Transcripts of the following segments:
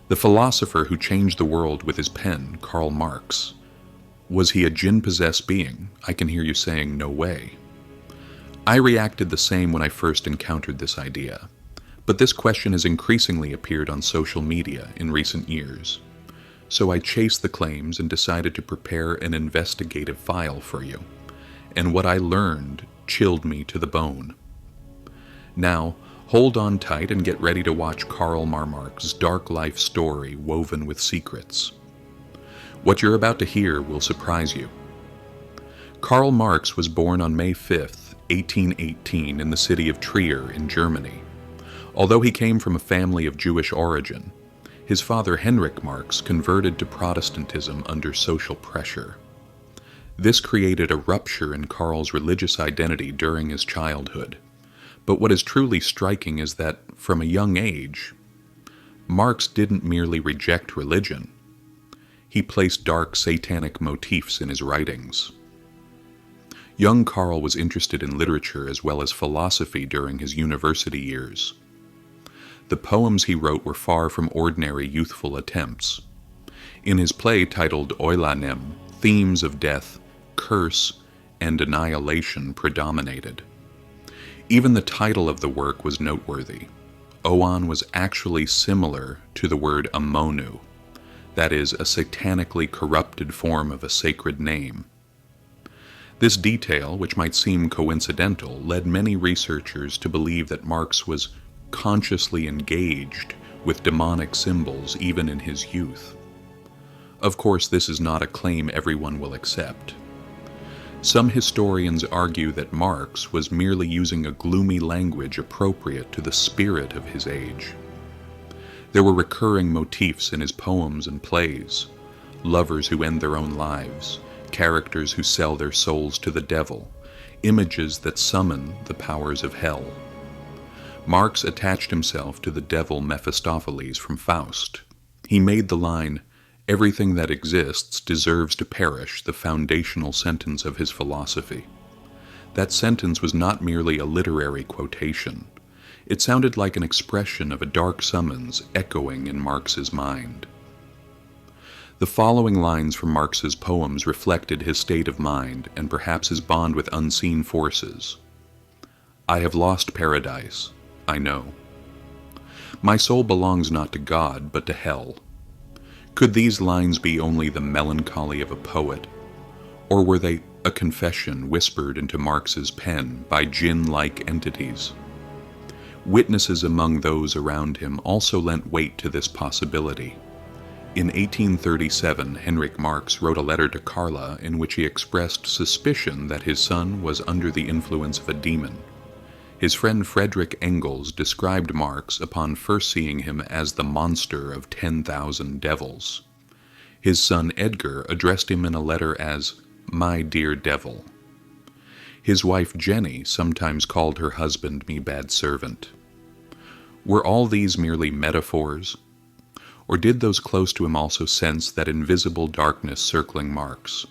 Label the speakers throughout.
Speaker 1: The philosopher who changed the world with his pen, Karl Marx. Was he a jinn-possessed being? I can hear you saying, no way. I reacted the same when I first encountered this idea, but this question has increasingly appeared on social media in recent years. So I chased the claims and decided to prepare an investigative file for you, and what I learned chilled me to the bone. Now, hold on tight and get ready to watch Karl Marx's dark life story woven with secrets. What you're about to hear will surprise you. Karl Marx was born on May 5th, 1818 in the city of Trier in Germany. Although he came from a family of Jewish origin, his father Heinrich Marx converted to Protestantism under social pressure. This created a rupture in Karl's religious identity during his childhood. But what is truly striking is that, from a young age, Marx didn't merely reject religion. He placed dark satanic motifs in his writings. Young Karl was interested in literature as well as philosophy during his university years. The poems he wrote were far from ordinary youthful attempts. In his play titled Oulanem, themes of death, curse, and annihilation predominated. Even the title of the work was noteworthy. Oan was actually similar to the word Amonu, that is, a satanically corrupted form of a sacred name. This detail, which might seem coincidental, led many researchers to believe that Marx was consciously engaged with demonic symbols even in his youth. Of course, this is not a claim everyone will accept. Some historians argue that Marx was merely using a gloomy language appropriate to the spirit of his age. There were recurring motifs in his poems and plays: lovers who end their own lives, characters who sell their souls to the devil, images that summon the powers of hell. Marx attached himself to the devil Mephistopheles from Faust. He made the line, "Everything that exists deserves to perish," the foundational sentence of his philosophy. That sentence was not merely a literary quotation. It sounded like an expression of a dark summons echoing in Marx's mind. The following lines from Marx's poems reflected his state of mind and perhaps his bond with unseen forces. I have lost paradise, I know. My soul belongs not to God, but to hell. Could these lines be only the melancholy of a poet, or were they a confession whispered into Marx's pen by Jinn-like entities? Witnesses among those around him also lent weight to this possibility. In 1837, Heinrich Marx wrote a letter to Carla in which he expressed suspicion that his son was under the influence of a demon. His friend Friedrich Engels described Marx upon first seeing him as the monster of 10,000 devils. His son Edgar addressed him in a letter as "my dear devil." His wife Jenny sometimes called her husband "me bad servant." Were all these merely metaphors? Or did those close to him also sense that invisible darkness circling Marx?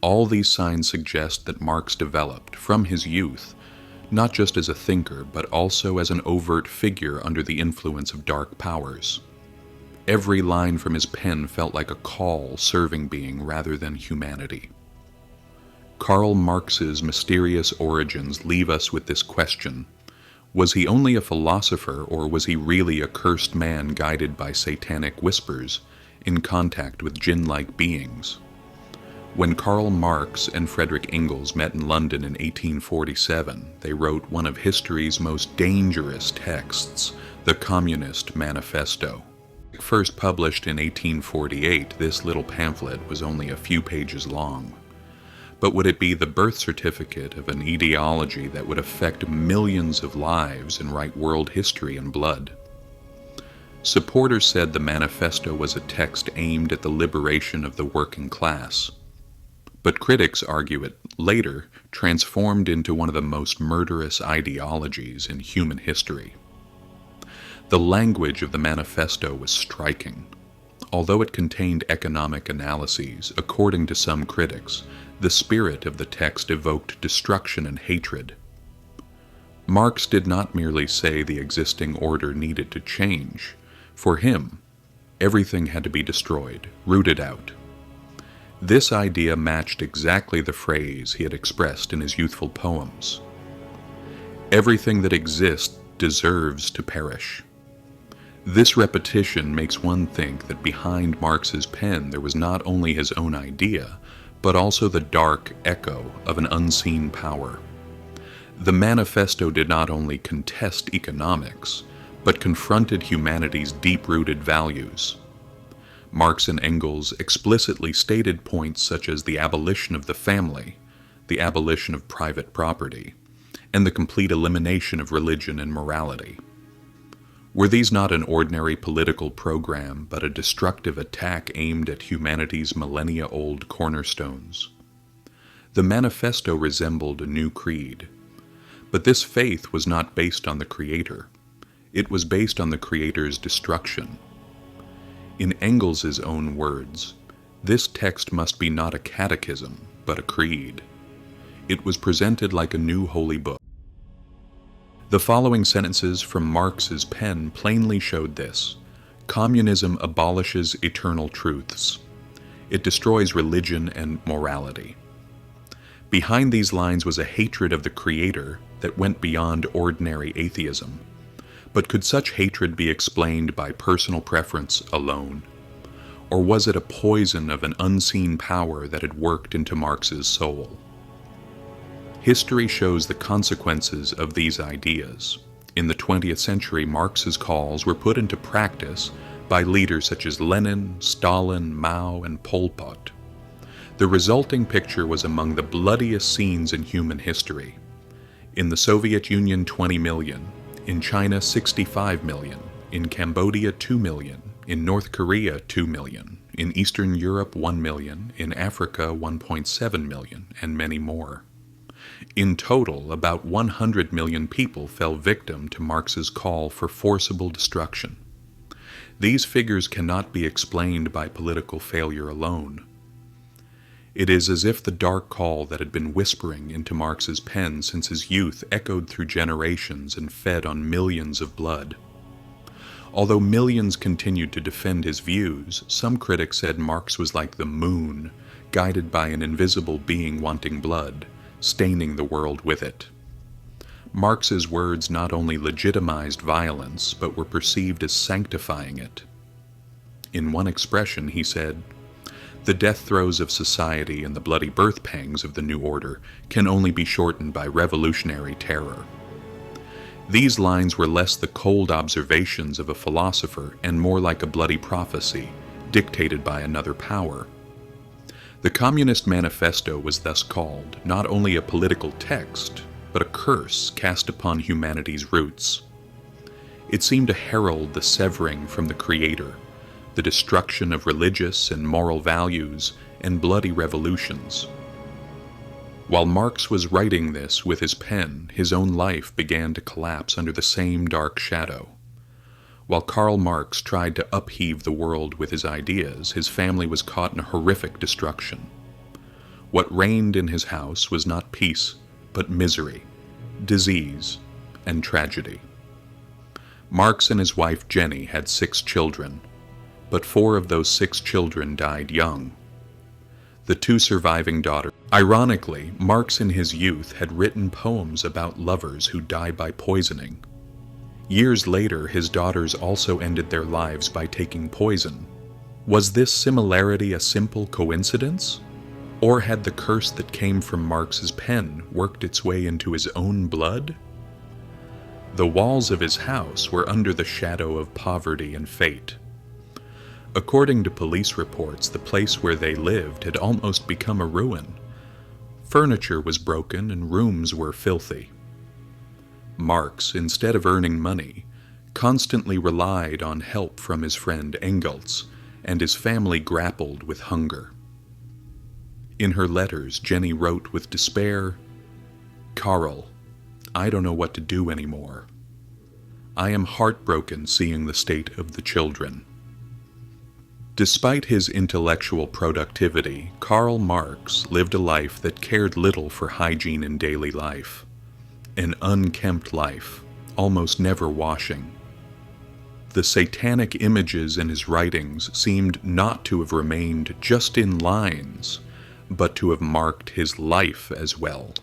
Speaker 1: All these signs suggest that Marx developed, from his youth, not just as a thinker, but also as an overt figure under the influence of dark powers. Every line from his pen felt like a call serving being rather than humanity. Karl Marx's mysterious origins leave us with this question: was he only a philosopher, or was he really a cursed man guided by satanic whispers, in contact with jinn-like beings? When Karl Marx and Friedrich Engels met in London in 1847, they wrote one of history's most dangerous texts, the Communist Manifesto. First published in 1848, this little pamphlet was only a few pages long. But would it be the birth certificate of an ideology that would affect millions of lives and write world history in blood? Supporters said the manifesto was a text aimed at the liberation of the working class. But critics argue it later transformed into one of the most murderous ideologies in human history. The language of the manifesto was striking. Although it contained economic analyses, according to some critics, the spirit of the text evoked destruction and hatred. Marx did not merely say the existing order needed to change. For him, Everything had to be destroyed, rooted out. This idea matched exactly the phrase he had expressed in his youthful poems. Everything that exists deserves to perish. This repetition makes one think that behind Marx's pen there was not only his own idea, but also the dark echo of an unseen power. The manifesto did not only contest economics, but confronted humanity's deep-rooted values. Marx and Engels explicitly stated points such as the abolition of the family, the abolition of private property, and the complete elimination of religion and morality. Were these not an ordinary political program, but a destructive attack aimed at humanity's millennia-old cornerstones? The manifesto resembled a new creed. But this faith was not based on the Creator. It was based on the Creator's destruction. In Engels' own words, this text must be not a catechism, but a creed. It was presented like a new holy book. The following sentences from Marx's pen plainly showed this. Communism abolishes eternal truths. It destroys religion and morality. Behind these lines was a hatred of the Creator that went beyond ordinary atheism. But could such hatred be explained by personal preference alone? Or was it a poison of an unseen power that had worked into Marx's soul? History shows the consequences of these ideas. In the 20th century, Marx's calls were put into practice by leaders such as Lenin, Stalin, Mao, and Pol Pot. The resulting picture was among the bloodiest scenes in human history. In the Soviet Union, 20 million. In China, 65 million. In Cambodia, 2 million. In North Korea, 2 million. In Eastern Europe, 1 million. In Africa, 1.7 million, and many more. In total, about 100 million people fell victim to Marx's call for forcible destruction. These figures cannot be explained by political failure alone. It is as if the dark call that had been whispering into Marx's pen since his youth echoed through generations and fed on millions of blood. Although millions continued to defend his views, some critics said Marx was like the moon, guided by an invisible being wanting blood, staining the world with it. Marx's words not only legitimized violence, but were perceived as sanctifying it. In one expression, he said, "The death throes of society and the bloody birth pangs of the new order can only be shortened by revolutionary terror." These lines were less the cold observations of a philosopher and more like a bloody prophecy, dictated by another power. The Communist Manifesto was thus called not only a political text, but a curse cast upon humanity's roots. It seemed to herald the severing from the Creator, the destruction of religious and moral values, and bloody revolutions. While Marx was writing this with his pen, his own life began to collapse under the same dark shadow. While Karl Marx tried to upheave the world with his ideas, his family was caught in a horrific destruction. What reigned in his house was not peace, but misery, disease, and tragedy. Marx and his wife Jenny had 6 children, but 4 of those 6 children died young. The 2 surviving daughters. Ironically, Marx in his youth had written poems about lovers who die by poisoning. Years later, his daughters also ended their lives by taking poison. Was this similarity a simple coincidence? Or had the curse that came from Marx's pen worked its way into his own blood? The walls of his house were under the shadow of poverty and fate. According to police reports, the place where they lived had almost become a ruin. Furniture was broken and rooms were filthy. Marx, instead of earning money, constantly relied on help from his friend Engels, and his family grappled with hunger. In her letters, Jenny wrote with despair, "Karl, I don't know what to do anymore. I am heartbroken seeing the state of the children." Despite his intellectual productivity, Karl Marx lived a life that cared little for hygiene in daily life. An unkempt life, almost never washing. The satanic images in his writings seemed not to have remained just in lines, but to have marked his life as well.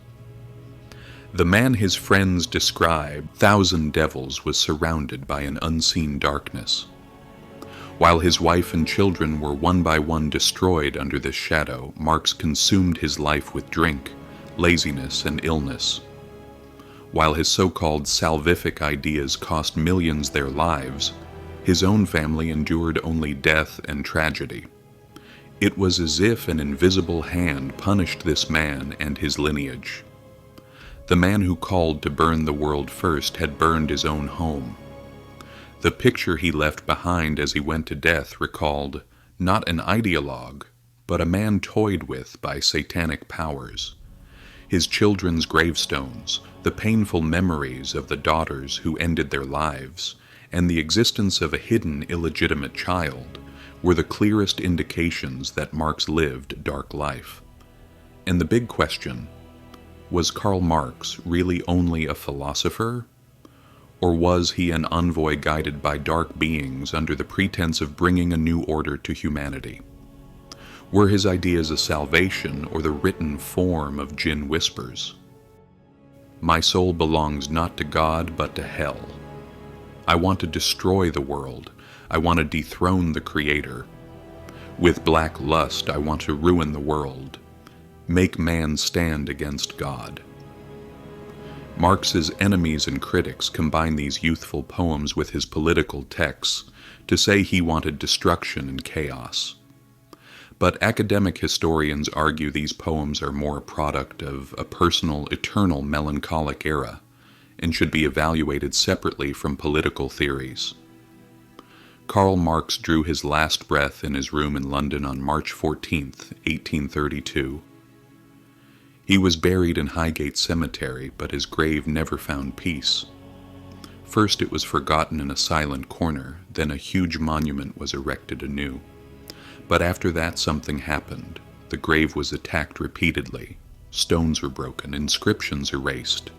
Speaker 1: The man his friends describe, thousand devils, was surrounded by an unseen darkness. While his wife and children were one by one destroyed under this shadow, Marx consumed his life with drink, laziness, and illness. While his so-called salvific ideas cost millions their lives, his own family endured only death and tragedy. It was as if an invisible hand punished this man and his lineage. The man who called to burn the world first had burned his own home. The picture he left behind as he went to death recalled not an ideologue, but a man toyed with by satanic powers. His children's gravestones, the painful memories of the daughters who ended their lives, and the existence of a hidden illegitimate child were the clearest indications that Marx lived a dark life. And the big question, was Karl Marx really only a philosopher? Or was he an envoy guided by dark beings under the pretense of bringing a new order to humanity? Were his ideas a salvation or the written form of Jinn whispers? My soul belongs not to God but to hell. I want to destroy the world. I want to dethrone the Creator. With black lust I want to ruin the world. Make man stand against God. Marx's enemies and critics combine these youthful poems with his political texts to say he wanted destruction and chaos. But academic historians argue these poems are more a product of a personal, eternal, melancholic era and should be evaluated separately from political theories. Karl Marx drew his last breath in his room in London on March 14, 1832. He was buried in Highgate Cemetery, but his grave never found peace. First it was forgotten in a silent corner, then a huge monument was erected anew. But after that something happened. The grave was attacked repeatedly. Stones were broken, inscriptions erased.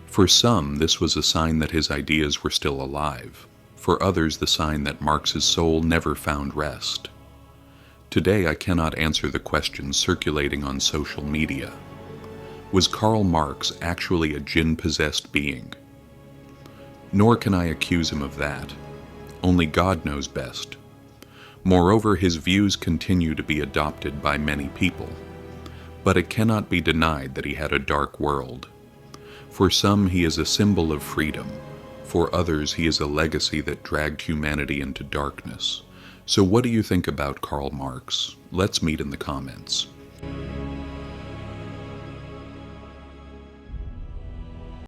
Speaker 1: For some, this was a sign that his ideas were still alive. For others, the sign that Marx's soul never found rest. Today I cannot answer the question circulating on social media. Was Karl Marx actually a Jinn-possessed being? Nor can I accuse him of that. Only God knows best. Moreover, his views continue to be adopted by many people. But it cannot be denied that he had a dark world. For some, he is a symbol of freedom. For others, he is a legacy that dragged humanity into darkness. So what do you think about Karl Marx? Let's meet in the comments.